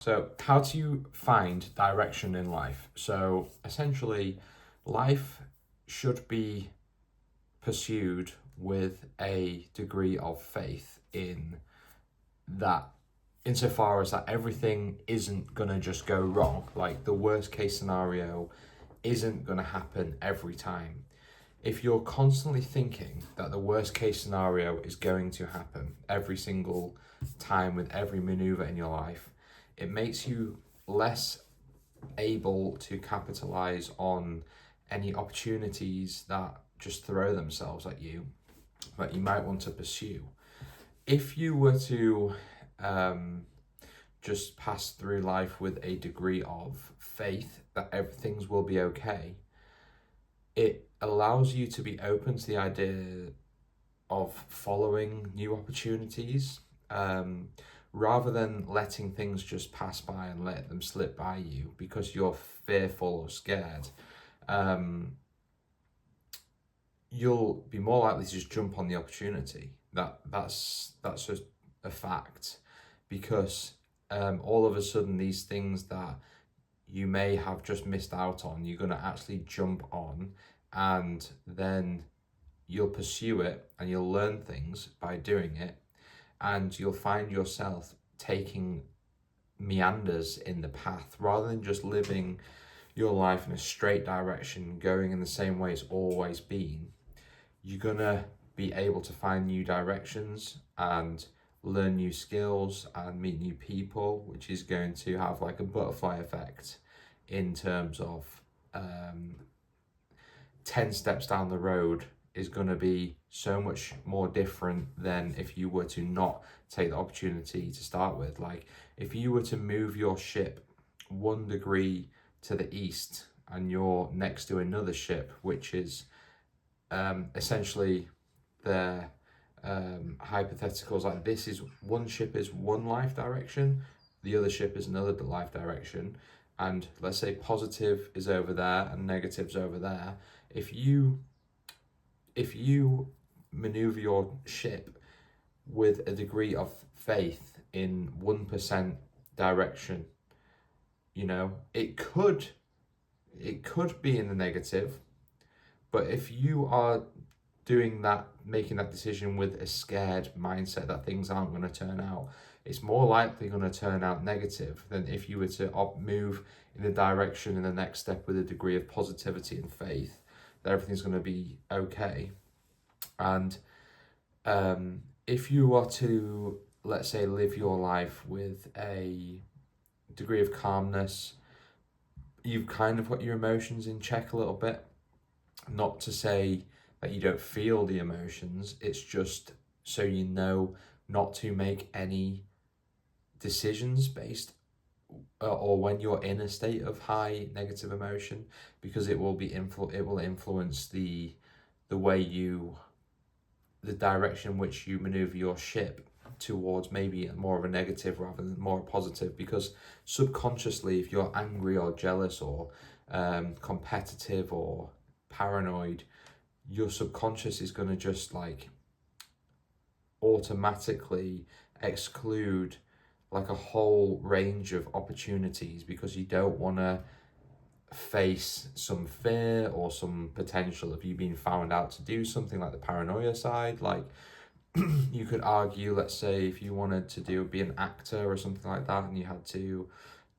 So, how do you find direction in life? So, essentially, life should be pursued with a degree of faith in that, insofar as that everything isn't going to just go wrong. Like, the worst case scenario isn't going to happen every time. If you're constantly thinking that the worst case scenario is going to happen every single time with every maneuver in your life, it makes you less able to capitalize on any opportunities that just throw themselves at you that you might want to pursue. If you were to um, just pass through life with a degree of faith that everything will be okay, it allows you to be open to the idea of following new opportunities, rather than letting things just pass by and let them slip by you because you're fearful or scared. Um, you'll be more likely to just jump on the opportunity. That's just a fact, because all of a sudden these things that you may have just missed out on, you're going to actually jump on, and then you'll pursue it and you'll learn things by doing it, and you'll find yourself taking meanders in the path rather than just living your life in a straight direction, going in the same way it's always been. You're gonna be able to find new directions and learn new skills and meet new people, which is going to have like a butterfly effect in terms of 10 steps down the road is going to be so much more different than if you were to not take the opportunity to start with. Like, if you were to move your ship 1 degree to the east and you're next to another ship, which is essentially their hypotheticals, like this is one ship is one life direction, the other ship is another life direction, and let's say positive is over there and negative's over there. If you maneuver your ship with a degree of faith in 1% direction, it could be in the negative. But if you are doing that, making that decision with a scared mindset that things aren't going to turn out, it's more likely going to turn out negative than if you were to move in the direction in the next step with a degree of positivity and faith that everything's going to be okay. And if you are to, let's say, live your life with a degree of calmness, you've kind of got your emotions in check a little bit. Not to say that you don't feel the emotions, it's just so you know not to make any decisions based or when you're in a state of high negative emotion, because it will influence the way the direction in which you maneuver your ship towards maybe more of a negative rather than more positive. Because subconsciously, if you're angry or jealous or competitive or paranoid, your subconscious is going to just like automatically exclude like a whole range of opportunities, because you don't want to face some fear or some potential of you being found out to do something, like the paranoia side. Like, you could argue, let's say, if you wanted to be an actor or something like that, and you had to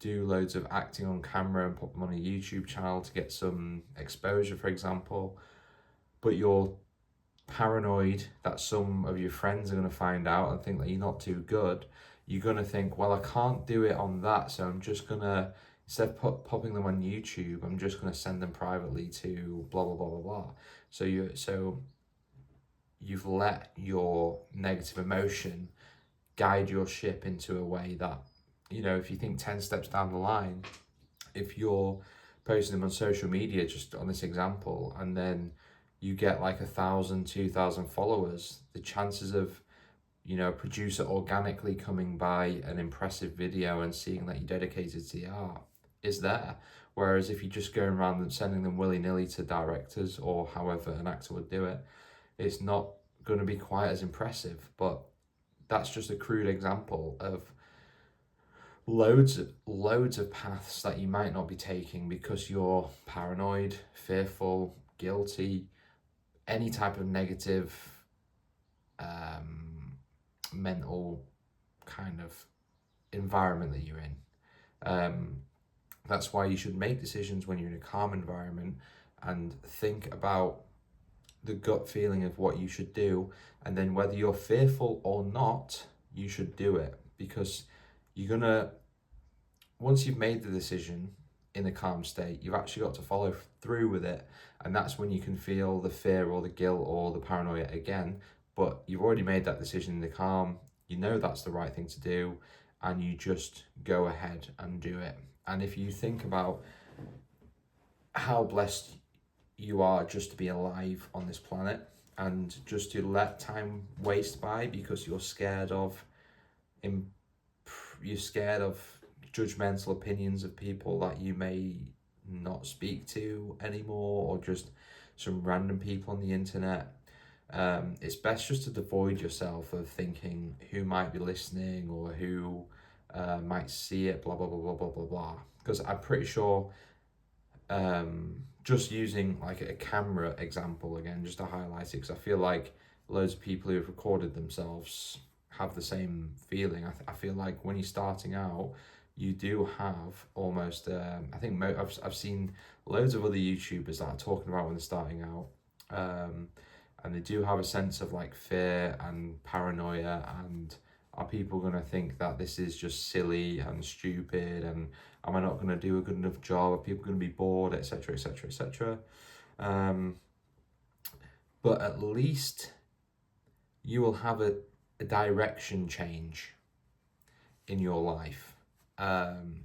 do loads of acting on camera and put them on a YouTube channel to get some exposure, for example, but you're paranoid that some of your friends are going to find out and think that you're not too good, you're going to think, well, I can't do it on that, so I'm just going to, instead of popping them on YouTube, I'm just going to send them privately to blah, blah, blah, blah, blah. So you've let your negative emotion guide your ship into a way that, if you think 10 steps down the line, if you're posting them on social media, just on this example, and then you get like 1,000, 2,000 followers, the chances of, a producer organically coming by an impressive video and seeing that you're dedicated to the art is there. Whereas if you're just going around and sending them willy-nilly to directors or however an actor would do it, it's not going to be quite as impressive. But that's just a crude example of loads of paths that you might not be taking because you're paranoid, fearful, guilty, any type of negative mental kind of environment that you're in. That's why you should make decisions when you're in a calm environment and think about the gut feeling of what you should do, and then whether you're fearful or not, you should do it, because you're gonna, once you've made the decision in a calm state, you've actually got to follow through with it, and that's when you can feel the fear or the guilt or the paranoia again. But you've already made that decision in the calm, you know that's the right thing to do, and you just go ahead and do it. And if you think about how blessed you are just to be alive on this planet, and just to let time waste by because you're scared of judgmental opinions of people that you may not speak to anymore, or just some random people on the internet. It's best just to devoid yourself of thinking who might be listening or who might see it, blah blah blah blah blah blah blah. Because I'm pretty sure, just using like a camera example again, just to highlight it, because I feel like loads of people who have recorded themselves have the same feeling. I feel like when you're starting out, you do have almost, I think I've seen loads of other YouTubers that are talking about when they're starting out, and they do have a sense of like fear and paranoia, and are people going to think that this is just silly and stupid, and am I not going to do a good enough job, are people going to be bored, etc etc etc. But at least you will have a direction change in your life. And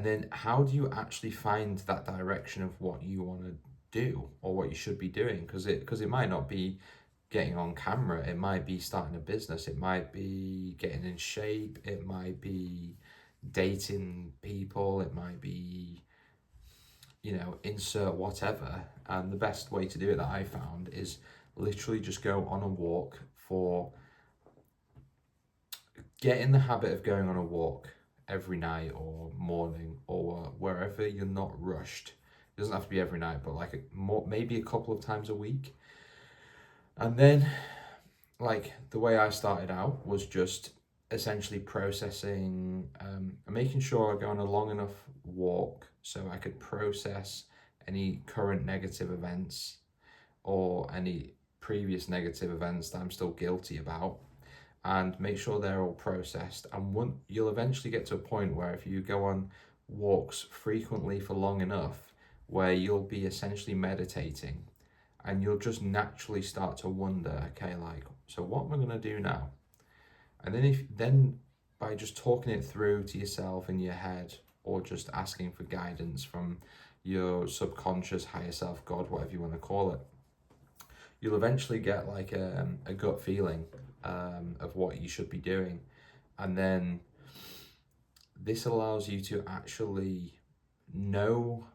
then how do you actually find that direction of what you want to do or what you should be doing? Because it might not be getting on camera, it might be starting a business, it might be getting in shape, it might be dating people, it might be, insert whatever. And the best way to do it that I found is literally just go on a walk get in the habit of going on a walk every night or morning or wherever you're not rushed. It doesn't have to be every night, but like maybe a couple of times a week. And then, like, the way I started out was just essentially processing, making sure I go on a long enough walk so I could process any current negative events or any previous negative events that I'm still guilty about, and make sure they're all processed. And you'll eventually get to a point where if you go on walks frequently for long enough, where you'll be essentially meditating, and you'll just naturally start to wonder, okay, like, so what am I going to do now? And then by just talking it through to yourself in your head, or just asking for guidance from your subconscious, higher self, God, whatever you want to call it, you'll eventually get like a gut feeling of what you should be doing. And then this allows you to actually know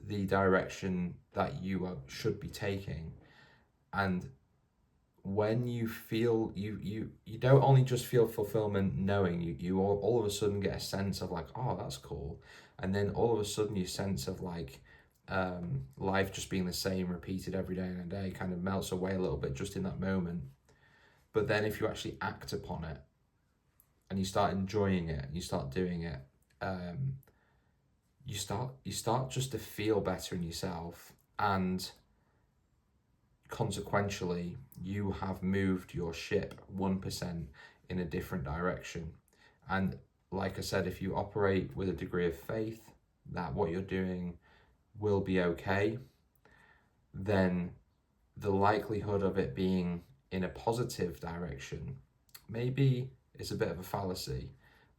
the direction that you should be taking. And when you feel, you don't only just feel fulfillment knowing, you all of a sudden get a sense of like, oh, that's cool. And then all of a sudden your sense of like, life just being the same, repeated every day and a day, kind of melts away a little bit just in that moment. But then if you actually act upon it and you start enjoying it and you start doing it, you start just to feel better in yourself, and consequentially you have moved your ship 1% in a different direction. And like I said, if you operate with a degree of faith that what you're doing will be okay, then the likelihood of it being in a positive direction, maybe it's a bit of a fallacy,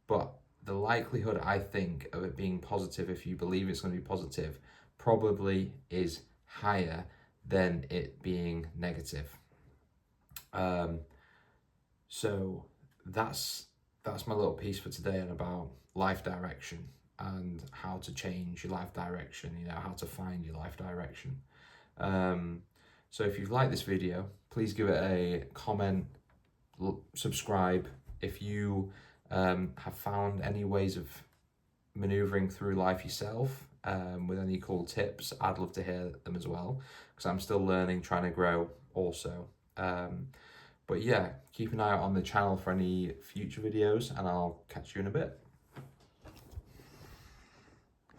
but the likelihood, I think, of it being positive, if you believe it's going to be positive, probably is higher than it being negative. So that's my little piece for today, and about life direction and how to change your life direction, how to find your life direction. So if you've liked this video, please give it a comment, subscribe. If you have found any ways of maneuvering through life yourself, with any cool tips, I'd love to hear them as well, because I'm still learning, trying to grow also. But yeah, keep an eye out on the channel for any future videos, and I'll catch you in a bit.